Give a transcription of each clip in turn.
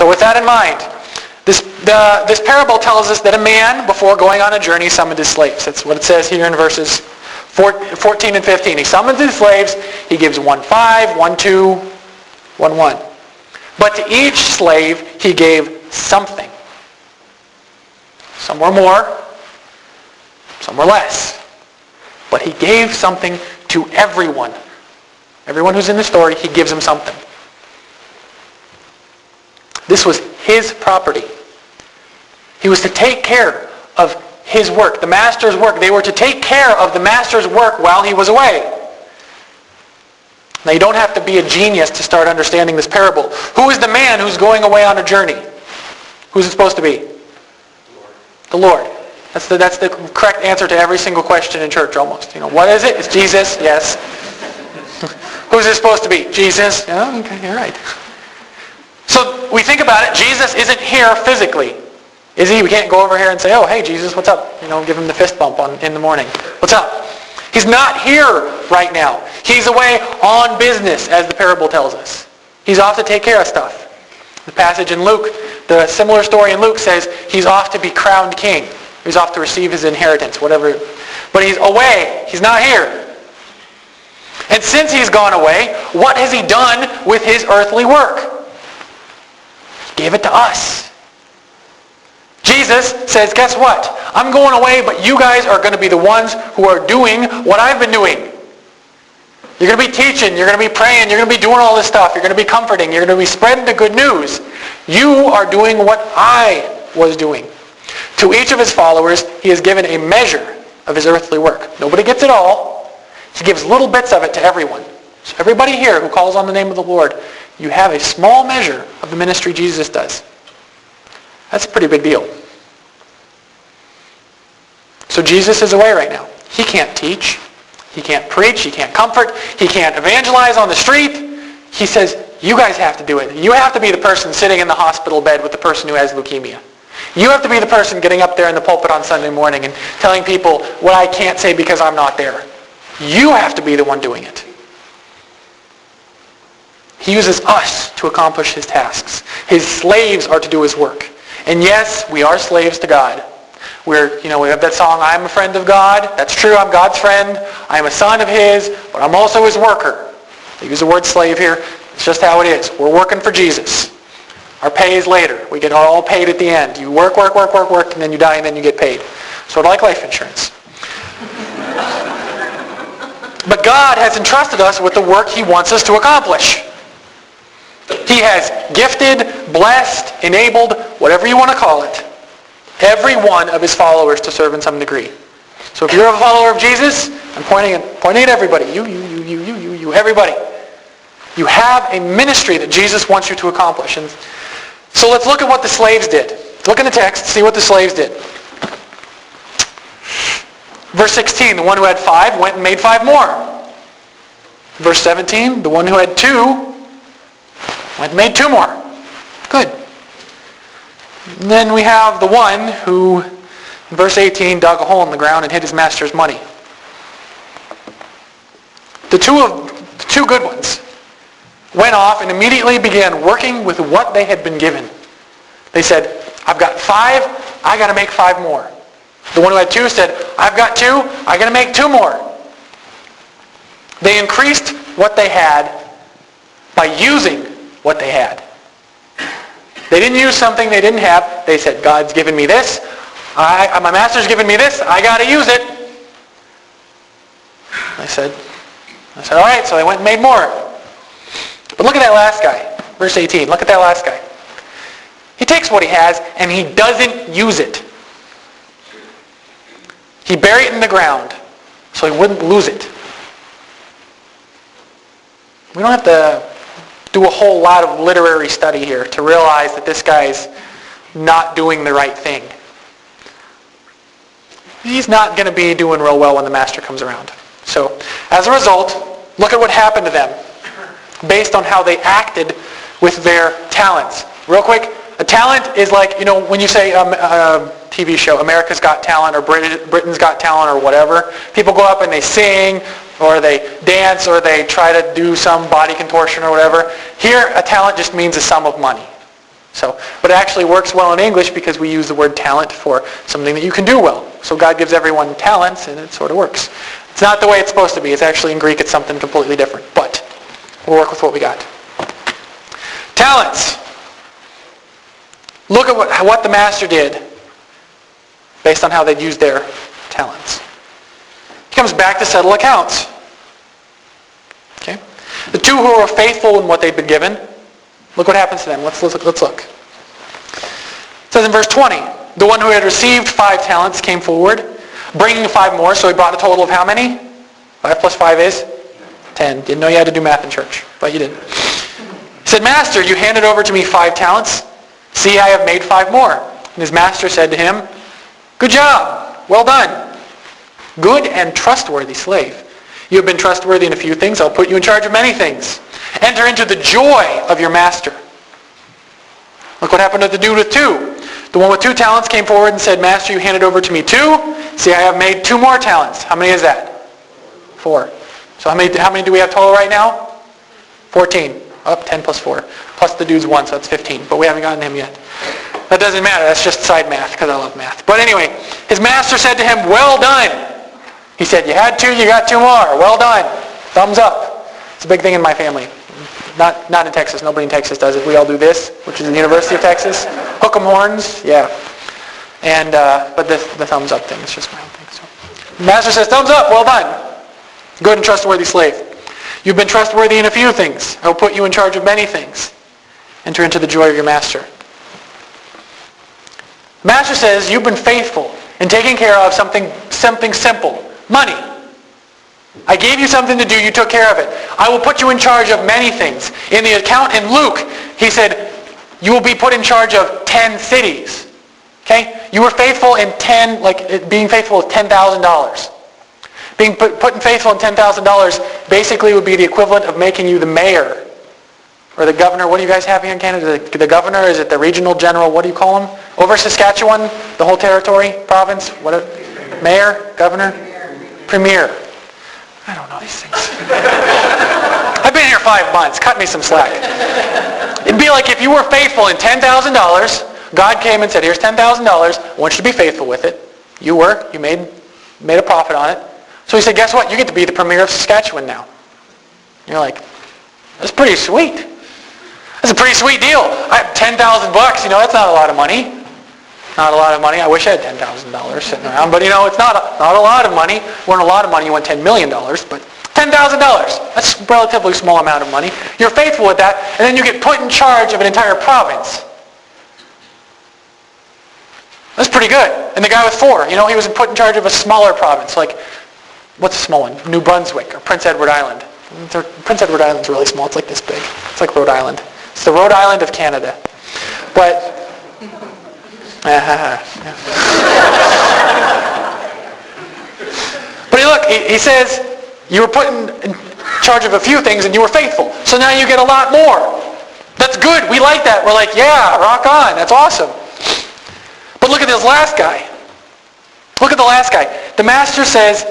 So with that in mind, this parable tells us that a man, before going on a journey, summoned his slaves. That's what it says here in verses 14 and 15. He summons his slaves. He gives 1 5, 1 2, 1 1. But to each slave he gave something. Some were more, some were less. But he gave something to everyone. Everyone who's in the story, he gives them something. This was his property. He was to take care of his work, the master's work. They were to take care of the master's work while he was away. Now you don't have to be a genius to start understanding this parable. Who is the man who's going away on a journey? Who's it supposed to be? The Lord. That's the correct answer to every single question in church almost. What is it? It's Jesus. Yes. Who's it supposed to be? Jesus. Oh, okay, you're right. So we think about it. Jesus isn't here physically. Is he? We can't go over here and say, oh, hey, Jesus, what's up? Give him the fist bump in the morning. What's up? He's not here right now. He's away on business, as the parable tells us. He's off to take care of stuff. The passage in Luke, the similar story in Luke says he's off to be crowned king. He's off to receive his inheritance, whatever. But he's away. He's not here. And since he's gone away, what has he done with his earthly work? He gave it to us. Jesus says, guess what? I'm going away, but you guys are going to be the ones who are doing what I've been doing. You're going to be teaching, you're going to be praying, you're going to be doing all this stuff, you're going to be comforting, you're going to be spreading the good news. You are doing what I was doing. To each of his followers, he has given a measure of his earthly work. Nobody gets it all. He gives little bits of it to everyone. So everybody here who calls on the name of the Lord, you have a small measure of the ministry Jesus does. That's a pretty big deal. So Jesus is away right now. He can't teach. He can't preach. He can't comfort. He can't evangelize on the street. He says, you guys have to do it. You have to be the person sitting in the hospital bed with the person who has leukemia. You have to be the person getting up there in the pulpit on Sunday morning and telling people what I can't say because I'm not there. You have to be the one doing it. He uses us to accomplish his tasks. His slaves are to do his work. And yes, we are slaves to God. We have that song, I am a friend of God. That's true, I'm God's friend. I am a son of his, but I'm also his worker. They use the word slave here. It's just how it is. We're working for Jesus. Our pay is later. We get all paid at the end. You work, and then you die, and then you get paid. Sort of like life insurance. But God has entrusted us with the work he wants us to accomplish. He has gifted, blessed, enabled, whatever you want to call it, every one of his followers to serve in some degree. So if you're a follower of Jesus, I'm pointing at everybody. You, everybody. You have a ministry that Jesus wants you to accomplish. And so let's look at what the slaves did. Look in the text, see what the slaves did. Verse 16, the one who had 5 went and made 5 more. Verse 17, the one who had 2 went and made 2 more. Good. And then we have the one who, in verse 18, dug a hole in the ground and hid his master's money. The two good ones went off and immediately began working with what they had been given. They said, I've got 5, I got to make 5 more. The one who had 2 said, I've got 2, I got to make 2 more. They increased what they had by using what they had. They didn't use something they didn't have. They said, God's given me this. My master's given me this. I got to use it. I said, all right, so they went and made more. But look at that last guy. Verse 18. Look at that last guy. He takes what he has and he doesn't use it. He buried it in the ground so he wouldn't lose it. We don't have to do a whole lot of literary study here to realize that this guy's not doing the right thing. He's not going to be doing real well when the master comes around. So, as a result, look at what happened to them based on how they acted with their talents. Real quick, a talent is like, when you say a TV show, America's Got Talent or Britain's Got Talent or whatever, people go up and they sing or they dance or they try to do some body contortion or whatever. Here, a talent just means a sum of money. So, but it actually works well in English because we use the word talent for something that you can do well. So God gives everyone talents, and it sort of works. It's not the way it's supposed to be. It's actually in Greek, it's something completely different. But we'll work with what we got. Talents. Look at what the master did based on how they'd used their talents. He comes back to settle accounts. Okay? The two who were faithful in what they'd been given, look what happens to them. Let's look. It says in verse 20, the one who had received 5 talents came forward, bringing 5 more, so he brought a total of how many? 5 plus 5 is? 10. Didn't know you had to do math in church, but you did. He said, Master, you handed over to me 5 talents. See, I have made 5 more. And his master said to him, good job. Well done. Good and trustworthy slave. You have been trustworthy in a few things. I'll put you in charge of many things. Enter into the joy of your master. Look what happened to the dude with 2. The one with 2 talents came forward and said, Master, you handed over to me 2. See, I have made 2 more talents. How many is that? 4. So how many do we have total right now? 14. Up 10 plus 4. Plus the dude's 1, so that's 15. But we haven't gotten him yet. That doesn't matter. That's just side math because I love math. But anyway, his master said to him, well done. He said, you had 2, you got 2 more. Well done. Thumbs up. It's a big thing in my family. Not in Texas. Nobody in Texas does it. We all do this, which is the University of Texas. Hook 'em horns. Yeah. And but the thumbs up thing is just my own thing. So, the master says, thumbs up. Well done. Good and trustworthy slave. You've been trustworthy in a few things. I will put you in charge of many things. Enter into the joy of your master. The master says, you've been faithful in taking care of something simple. Money. I gave you something to do. You took care of it. I will put you in charge of many things. In the account in Luke, he said, you will be put in charge of 10 cities. Okay? You were faithful in 10, like being faithful with $10,000. Being put in faithful in $10,000 basically would be the equivalent of making you the mayor or the governor. What do you guys have here in Canada? The governor? Is it the regional general? What do you call him? Over Saskatchewan? The whole territory? Province? What? Mayor? Governor? Premier. I don't know these things. I've been here 5 months. Cut me some slack. It'd be like if you were faithful in $10,000, God came and said, here's $10,000. I want you to be faithful with it. You were. You made a profit on it. So he said, guess what? You get to be the premier of Saskatchewan now. You're like, that's pretty sweet. That's a pretty sweet deal. I have $10,000. That's not a lot of money. Not a lot of money. I wish I had $10,000 sitting around. But it's not a lot of money. We're in a lot of money. You want $10 million. But $10,000. That's a relatively small amount of money. You're faithful with that. And then you get put in charge of an entire province. That's pretty good. And the guy with 4, he was put in charge of a smaller province. Like, what's a small one? New Brunswick or Prince Edward Island. Prince Edward Island's really small. It's like this big. It's like Rhode Island. It's the Rhode Island of Canada. But... But look, he says, you were put in charge of a few things and you were faithful. So now you get a lot more. That's good. We like that. We're like, yeah, rock on. That's awesome. But look at this last guy. Look at the last guy. The master says,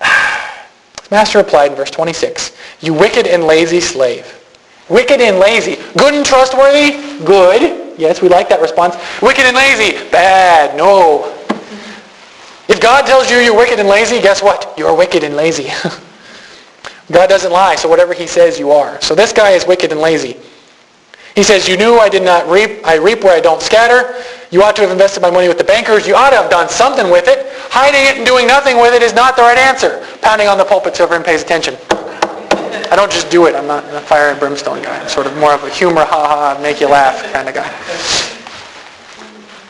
the master replied in verse 26, you wicked and lazy slave. Wicked and lazy. Good and trustworthy? Good. Yes, we like that response. Wicked and lazy? Bad. No. If God tells you you're wicked and lazy, guess what? You're wicked and lazy. God doesn't lie, so whatever he says, you are. So this guy is wicked and lazy. He says, you knew I did not reap. I reap where I don't scatter. You ought to have invested my money with the bankers. You ought to have done something with it. Hiding it and doing nothing with it is not the right answer. Pounding on the pulpit so everyone pays attention. I don't just do it. I'm not a fire and brimstone guy. I'm sort of more of a humor, ha-ha, make you laugh kind of guy.